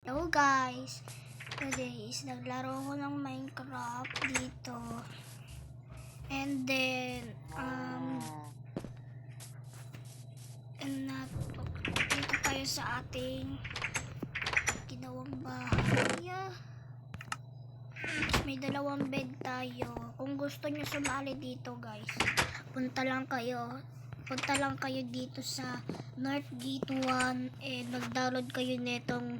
Hello guys! Today is naglaro ko ng Minecraft dito. And then, dito tayo sa ating ginawang bahay. May dalawang bed tayo. Kung gusto nyo sumali dito guys, punta lang kayo dito sa North Gate 1 and mag-download kayo netong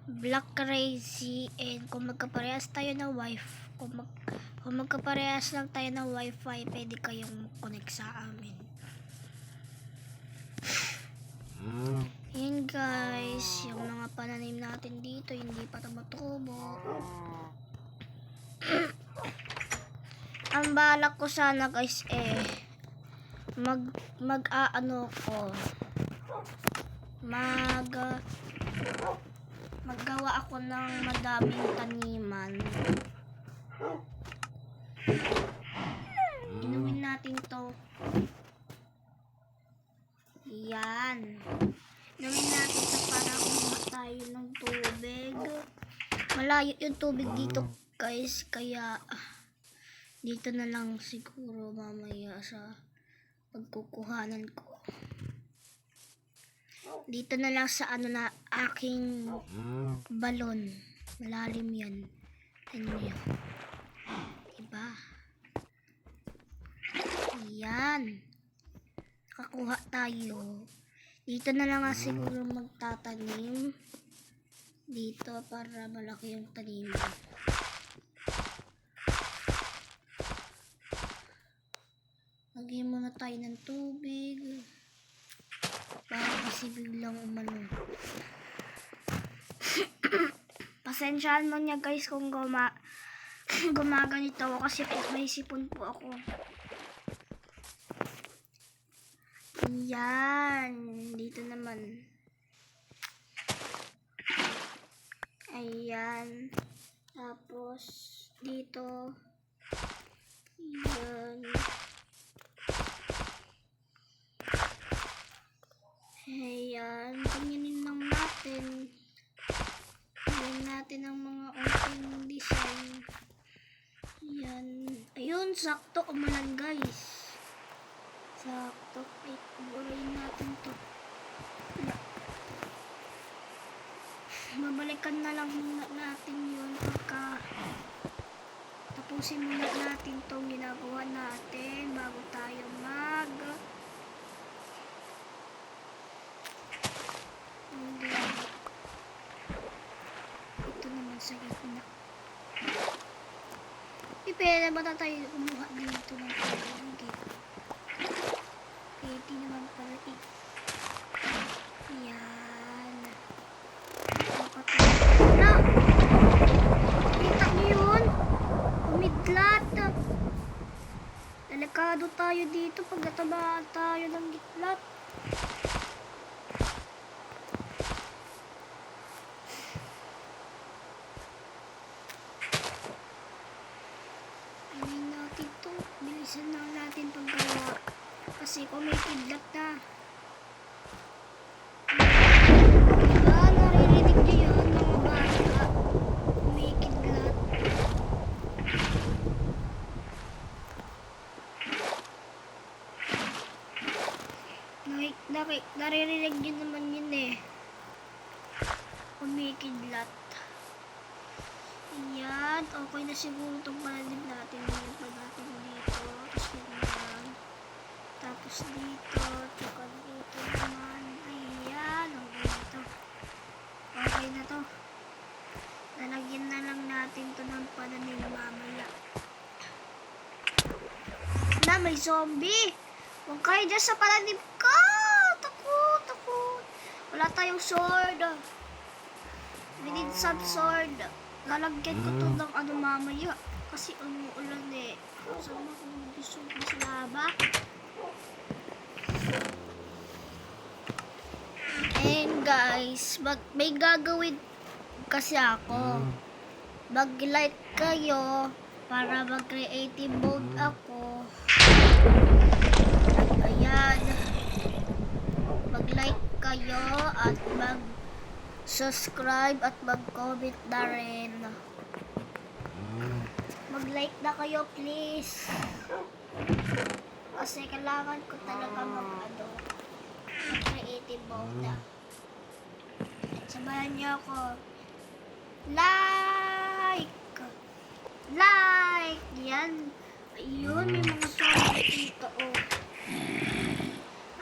Black Crazy. And kung magkaparehas tayo ng wifi, kung magkaparehas lang tayo ng wifi, pwede kayong connect sa amin. Yan guys, yung mga pananim natin dito hindi pa tumutubo. Ang balak ko sana guys maggawa ako ng madaming taniman. Inumin natin to. Yan. Inumin natin to para kumuha tayo ng tubig. Malayo yung tubig dito guys, kaya dito na lang siguro mamaya sa pagkukuhanan ko. Dito na lang sa aking balon. Malalim yan. Ano yan? Diba? Yan. Nakakuha tayo. Dito na lang siguro magtatanim. Dito para malaki yung taniman. Lagyan muna tayo ng tubig. Para kasi biglang umano. Pasensyahan mo niya guys kung gumaganito ako kasi may sipon po ako. Yan. Dito naman. Ayan. Tapos dito. Yan. Ayan, tinginin lang natin. Tingnan natin ang mga unting design. Ayan. Ayun, sakto umulan guys. Sakto. Ay, burayin natin to. Babalikan na lang muna natin yun pagka tapusin muna natin tong ginagawa natin bago tayo ito naman sa gitna. Pwede ba tayo kumuha dito ng tubig? Pwede naman pala yan. Na! Kita niyo yun? Umidlat. Delikado tayo dito pag natamaan tayo ng gitlat. Bilisan lang natin paggawa kasi kung may kidlat na. Naririnig niyo yun mga bata? May kidlat. Naririnig niyo naman yun kung may kidlat. Ayan, okay na siguro itong pananim natin. Nilipad natin dito. Tapos dito. Tsaka dito naman. Ayan, okay na to. Okay na to. Lalagyan na lang natin to ng pananim mamaya. Na, may zombie! Huwag kayo dyan sa pananim ko! Takot, takot. Wala tayong sword. We need some sword. Lalagyan ko to ng mamaya kasi umuulan sama kong mag-isog sa laba. And guys, may gagawin kasi ako. Mag-like kayo para mag-creative mode ako. Ayan. Mag-like kayo at subscribe at mag-comment na rin. Mag-like na kayo please. Kasi kailangan ko talaga mag-creative mode. Sabayan niyo ako. Like! Yan. Ayun, may mga zombie dito, oh.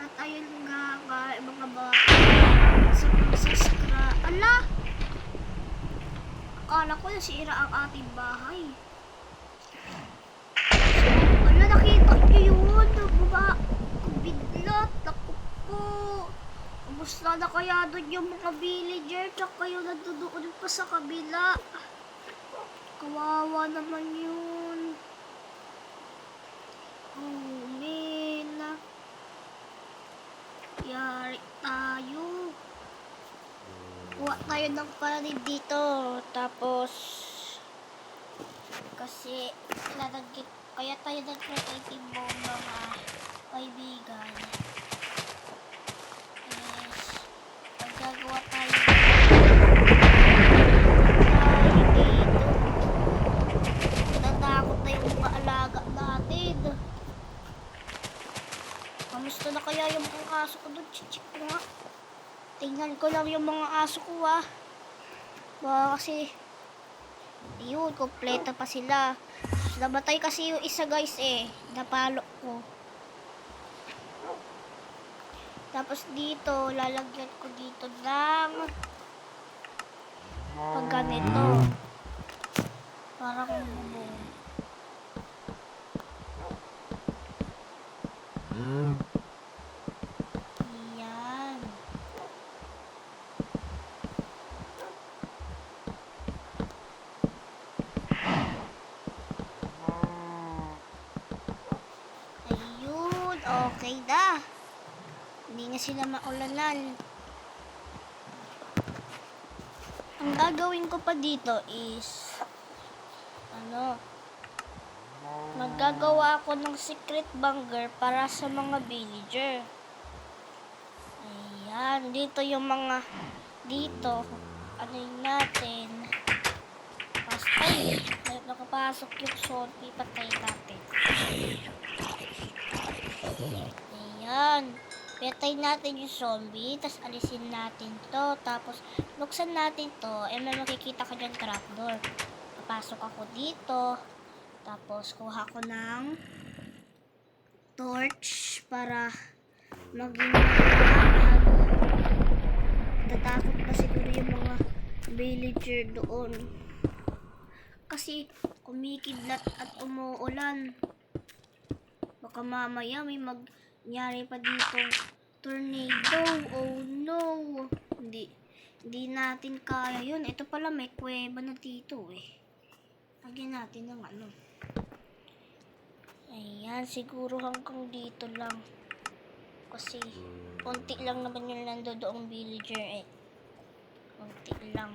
At ayun nga, mga bata. Sa mga subscribe. Ala! Akala ko nasira ang ating bahay. Ala, nakita niyo yun. Nagbaba. Biglat. Naku po. Kumusta na kaya doon yung mga villager? Tsaka kayo nandoon pa sa kabila. Kawawa naman yun. Oh, man. Yari tayo. Kuha tayo ng palanib dito. Tapos, kasi, kaya tayo nag-creative mode mga kaibigan. Yes. Maggagawa tayo dito. Natakot na yung maalaga natin. Kamusta na kaya yung mga aso ko doon? Chichik ko nga. Tingnan ko lang yung mga aso ko Baka kasi yun, kompleto pa sila. Nabatay kasi yung isa guys napalo ko. Tapos dito, lalagyan ko dito ng pag ganito. Parang bubong. Yan. Ayun, okay na. Hindi na sila maulanan. Ang gagawin ko pa dito is maggagawa ako ng secret bunker para sa mga villager. Ayan, dito yung mga natin. Ay, nakapasok yung zombie, patay natin. Ayan, patay natin yung zombie, tapos alisin natin to, tapos buksan natin to, may makikita ka dyan trapdoor. Papasok ako dito, tapos kuha ko ng torch para maging tatakot pa siguro yung mga villager doon. Kasi kumikidlat at umuulan. Baka mamaya may magyari pa dito tornado. Oh no! Hindi natin kaya yun. Ito pala may kuweba na dito Lagyan natin ng Ayan, siguro hanggang dito lang. Kasi konti lang naman yung nandoon villager Konti lang.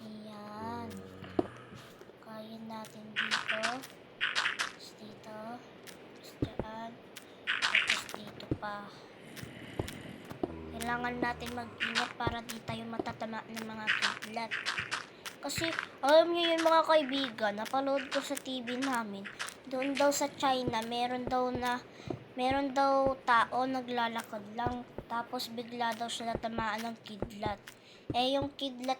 Ayan. Kaya natin dito. Tapos dito. Tapos dyan. Tapos dito pa. Kailangan natin mag-ingat para di tayo matatama ng mga kidlat. Kasi, alam niyo yun mga kaibigan, napanood ko sa TV namin, doon daw sa China, meron daw tao naglalakad lang, tapos bigla daw siya natamaan ng kidlat. Yung kidlat,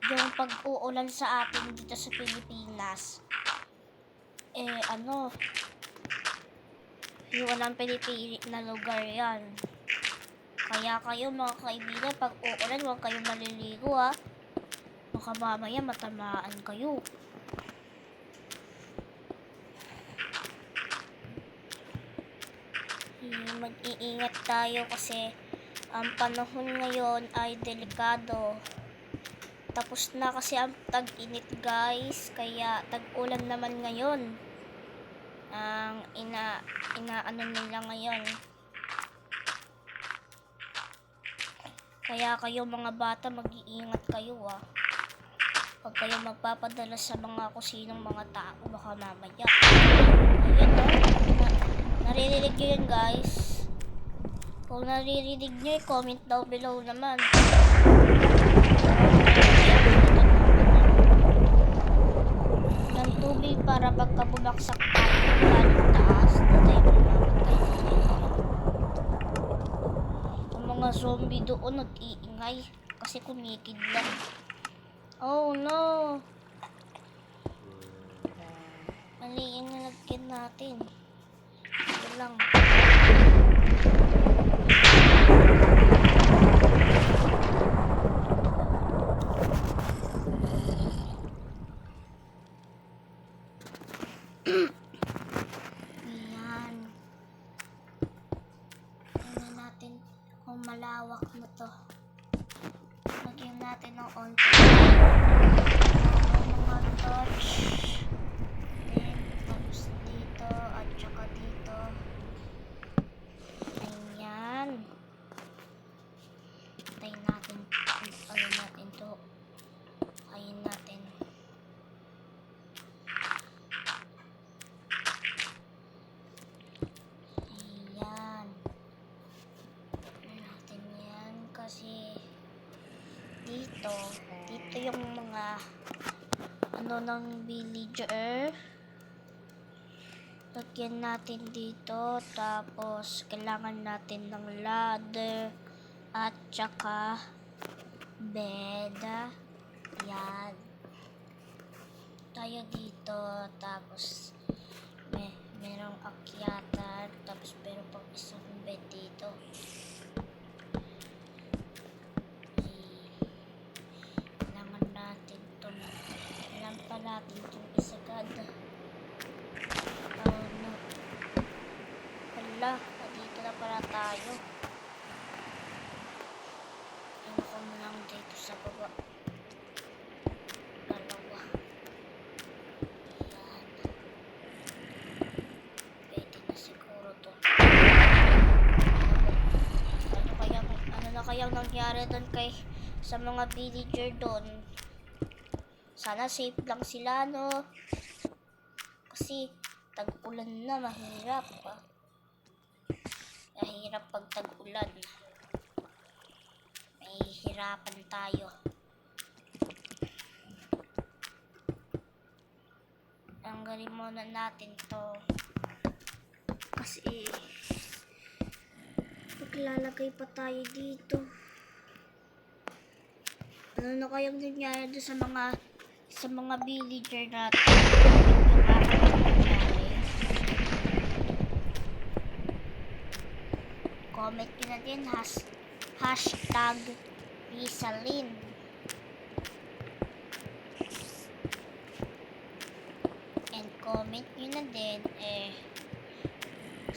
yung pag-uulan sa atin dito sa Pilipinas, yung walang pinipili na lugar yan. Kaya kayo mga kaibigan, pag uulan, huwag kayong maliligo Baka mamaya matamaan kayo. Mag-iingat tayo kasi ang panahon ngayon ay delikado. Tapos na kasi ang tag-init guys, kaya tag-ulan naman ngayon. Ang inaano nila ngayon. Kaya kayo mga bata, mag-iingat kayo Huwag kayo magpapadala sa mga kusinong mga tao, baka mamaya. Ayun Naririnig nyo yun guys. Kung naririnig nyo, comment down below naman. Ng tubig para pagka bumagsak tayo galing taas, na tayo mamamatay. Ang mga zombie doon nag-iingay kasi kumikidlat. Oh no! Mali yung nalagyan natin. Ito lang. Ayan. Tingnan natin kung malawak na to. Lagyan natin ng onti. Mga torch. Then, tapos dito at saka dito. Ayan. Tayin natin. Ano natin to. Ayin natin. Ayan. Natin yan kasi dito yung mga ano ng villager. Lagyan natin dito, tapos kailangan natin ng ladder at saka bed. Yan. Tayo dito, tapos merong akyatan, tapos meron pang isang bed dito. Kailangan natin itong isagad. Oh no. Hala, dito na para tayo. Ano ko mo lang dito sa baba. Dalawa. Ayan. Pwede na siguro to. Ano na kayang nangyari doon sa mga villager doon? Sana safe lang sila, no? Kasi tag-ulan na, mahirap. Mahirap pag tag-ulan. Mahihirapan tayo. Tanggalin muna natin to. Kasi maglalagay pa tayo dito. Ano na kayang nangyari doon sa mga villager natin? Comment nyo na din hashtag Rizalin. And comment nyo na din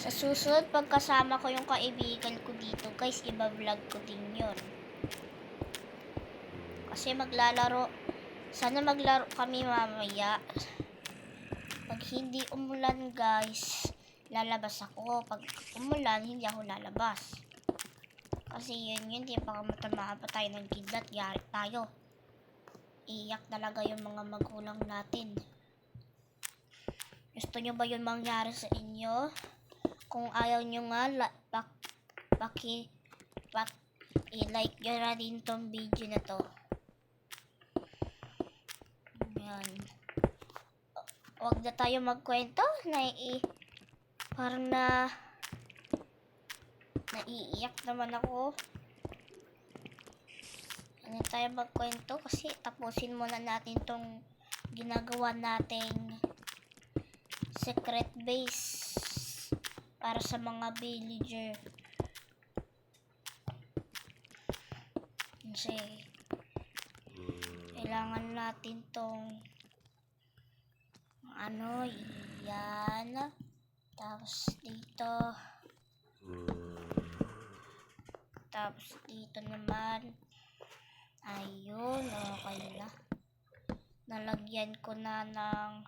sa susunod pagkasama ko yung kaibigan ko dito guys, iba-vlog ko din yun. Kasi sana maglaro kami mamaya. Pag hindi umulan guys, lalabas ako. Pag umulan, hindi ako lalabas. Kasi yun, di baka matamaan pa tayo ng kidlat, yari tayo. Iyak talaga yung mga magulang natin. Gusto nyo ba yun mangyari sa inyo? Kung ayaw nyo nga, i-like nyo na din tong video na to. Yan. Huwag na tayo magkwento. Parang naiiyak naman ako. Ano tayo magkwento kasi tapusin muna natin tong ginagawa nating secret base para sa mga villager. Kasi kailangan natin tong yan. Tapos dito naman. Ayun, okay na. Nalagyan ko na ng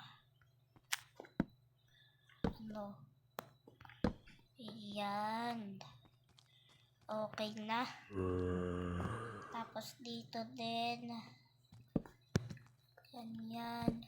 yan. Okay na. Tapos dito din. Ganyan.